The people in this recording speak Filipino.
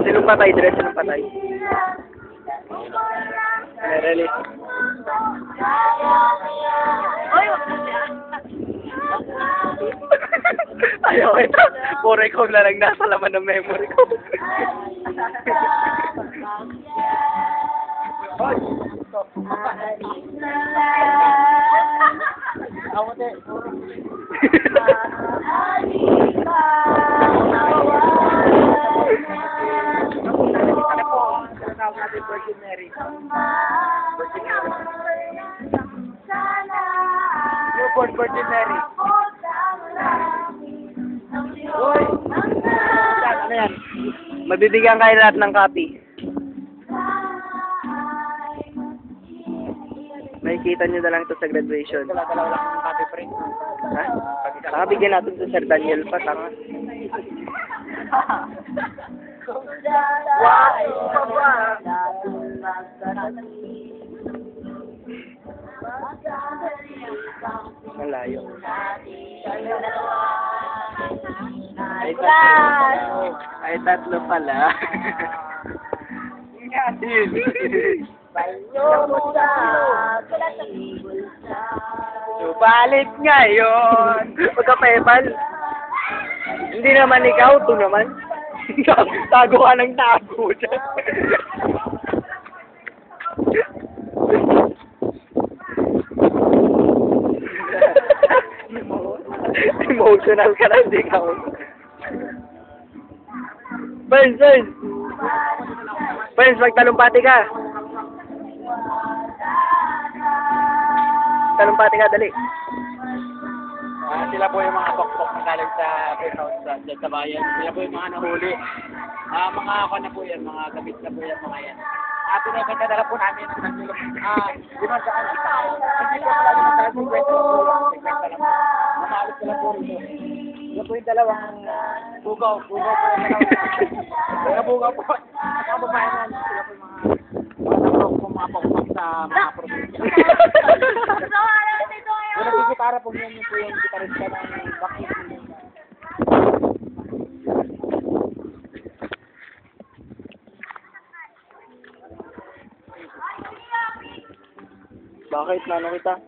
Sinong patay, Dre? Sinong patay? Merely. Oy, wag na siya. Ayaw ito. Puro ikaw na lang nasa laman ng memory ko. Hoy! Amote. Virgin Mary. Newborn Virgin Mary. Hoy! Ano yan? Mabibigyan kayo lahat ng copy. Makikita nyo na lang to sa graduation. Dala-dala lang ng copy print. Ha? Saka bigyan natin to Sir Daniel pa, tanga. Ang layo. Ay, tatlo pala. Subalit ngayon. Pagka-pebal. Hindi naman ikaw, ito naman. Tago ka ng tago dyan. Emotional ka lang, di ka. Friends! Friends, magtalumpati ka. Talumpati ka, dali. Sila po yung mga bokbok na galing sa dyan sa bayan. Sila po yung mga nahuli. Mga ako na po yan, mga gamit na po yan, mga yan. Pinagkadala po namin. Dimansaan ang tao. Hindi po pala dimansaan po kwento lang po. Namalit sila po rito. Sila po yung dalawang bugaw. Bugaw po yung dalawang. Mga bugaw po. Mga babayanan. Sila po yung mga bokbok sa mga probinsya. Yung nagkikitara po yun po yung gitarista ng bakit. Bakit? Nano kita?